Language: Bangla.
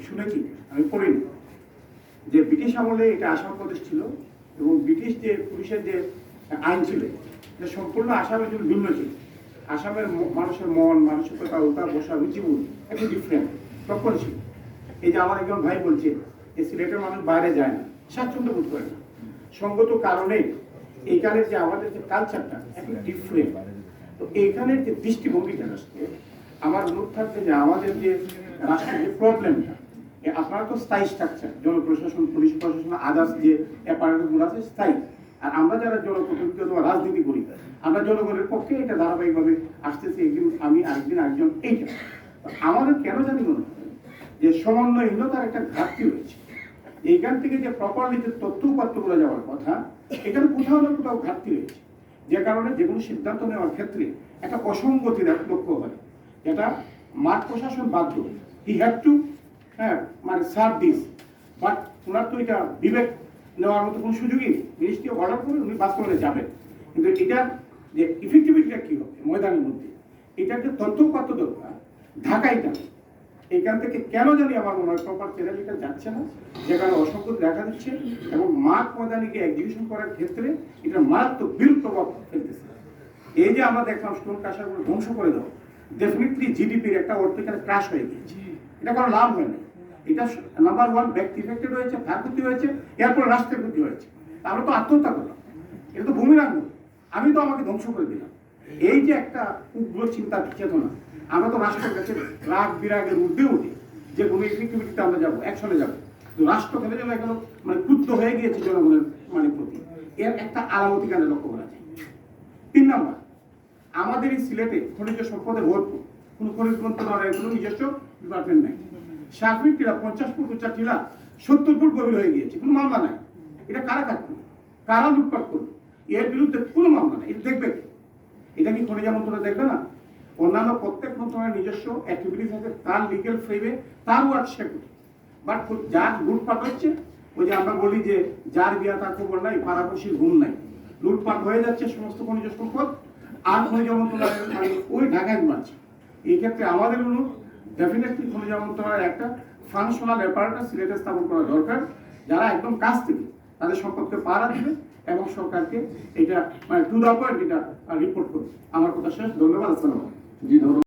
শুনেছি, আমি পড়িনি, যে ব্রিটিশ আমলে এটা আসাম প্রদেশ ছিল এবং ব্রিটিশ যে পুলিশের যে আইন ছিল এটা সম্পূর্ণ আসামের জন্য ভিন্ন ছিল। আসামের মানুষের মন মানসিকতা ওটা বসা রুচিবোধ একটু ডিফারেন্ট তখন ছিল। এই যে আমার একজন ভাই বলছে যে সিলেটের মানুষ বাইরে যায় না, স্বাচ্ছন্দ্য বোধ করে না, সঙ্গত কারণে এইখানের যে আমাদের যে কালচারটা একটু ডিফারেন্ট। তো এইখানের যে দৃষ্টিভঙ্গিটা আসছে, আমার অনুরোধ থাকছে যে আমাদের যে রাষ্ট্রের যে প্রবলেমটা, আপনারা তো স্থায়ী স্ট্রাকচার, জনপ্রশাসন, পুলিশ প্রশাসন, আদার্স যে অ্যাপারেটগুলো আছে স্থায়ী, আর আমরা যারা জনপ্রতিনিধি অথবা রাজনীতি করি আমরা জনগণের পক্ষে এটা ধারাবাহিকভাবে আসতেছি, একদিন আমি আরেকদিন আরেকজন। এইটা আমাদের কেন জানি মনে হয় যে সমন্বয়হীনতার একটা ঘাটতি রয়েছে। এইখান থেকে যে প্রপারলি যে তথ্য উপাত্তগুলো যাওয়ার কথা, এখানে কোথাও না কোথাও ঘাটতি রয়েছে, যে কারণে যে কোনো সিদ্ধান্ত নেওয়ার ক্ষেত্রে একটা অসঙ্গতি লক্ষ্য হয়, যেটা মাঠ প্রশাসন বাধ্য, হি হ্যাভ টু মানে সার্ভ দিস, বাট ওনার তো এটা বিবেক নেওয়ার মতো কোনো সুযোগই নেই। মিনিস্ট্রি অর্ডার করে উনি বাস্তবায়নে যাবেন, কিন্তু এটা যে ইফেক্টিভিটিটা কী হবে ময়দানের মধ্যে, এটার যে তথ্য উপাত্ত দরকার ঢাকায় কেন, এইখান থেকে কেন জানি আমার মনে হয় প্রপার চ্যানেলটা যাচ্ছে না, যেখানে অসংখ্য দেখা দিচ্ছে এবং মাঠ ময়দানিকে এক্সিকিউশন করার ক্ষেত্রে এটা মারাত্মক বিরূপ প্রভাব ফেলতেছে। এই যে আমরা দেখলাম স্টোন কাঁসারগুলো ধ্বংস করে দেওয়া, ডেফিনেটলি জিডিপির একটা অর্থ এখানে ক্রাশ হয়ে গিয়েছে, এটা কোনো লাভ হয় না। এটা নাম্বার ওয়ান ব্যক্তি ইফেক্টেড হয়েছে, তার ক্ষতি হয়েছে, এরপর রাষ্ট্রের ক্ষতি হয়েছে। আমরা তো আত্মহত্যা করলাম, এটা তো ভূমিরাঙ্গ, আমি তো আমাকে ধ্বংস করে দিলাম। এই যে একটা উগ্র চিন্তা চেতনা, আমরা তো রাষ্ট্রের কাছে রাগ বিরাগের ঊর্ধ্বে উঠি যে কোনো ইফেক্টিভিটিতে আমরা যাবো, অ্যাকশনে যাবো, তো রাষ্ট্র কেন যেন এখন মানে ক্রুদ্ধ হয়ে গিয়েছে জনগণের মানে প্রতি, এর একটা আলামতি কানে লক্ষ্য করা যায়। 3 নম্বর, আমাদের এই সিলেটে খনিজ সম্পদের ভরপুর, কোনো খনিজ মন্ত্রণালয়ের কোনো নিজস্ব ডিপার্টমেন্ট নেই। সার্বিক টিলা 50 ফুট উচ্চা টিলা 70 ফুট গভীর হয়ে গিয়েছে, কোনো মামলা নাই। এটা কারা কাটলো, কারা লুটপাট করলো, এর বিরুদ্ধে কোনো মামলা নাই। এটা দেখবে, এটা কি খনিজ মন্ত্রণালয় দেখবে না? অন্যান্য প্রত্যেক মন্ত্রণালয়ের নিজস্ব অ্যাক্টিভিটিস আছে, তার লিগেল ফ্রেমে তার ওয়ার্ক সে করে। বাট যার লুটপাট হচ্ছে, ওই যে আমরা বলি যে যার বিয়া তার খবর নাই, পাড়াপড়শির ঘুম নাই, লুটপাট হয়ে যাচ্ছে সমস্ত খনিজ সম্পদ, আর খনিজ মন্ত্রণালয়ের ওই ঢাকায় ঘুমাচ্ছে। এই ক্ষেত্রে আমাদের অনুরোধ, ডেফিনেটলি খনিজ মন্ত্রণালয়ের একটা ফাংশনাল অ্যাপারেটাস সিলেটে স্থাপন করা দরকার, যারা একদম কাছ থেকে তাদের সম্পদকে পাহারা দিবে এবং সরকারকে এটা মানে টু দ্য পয়েন্ট এটা রিপোর্ট করবে। আমার কথা শেষ, ধন্যবাদ। আসসালাম। জি ধন্যবাদ।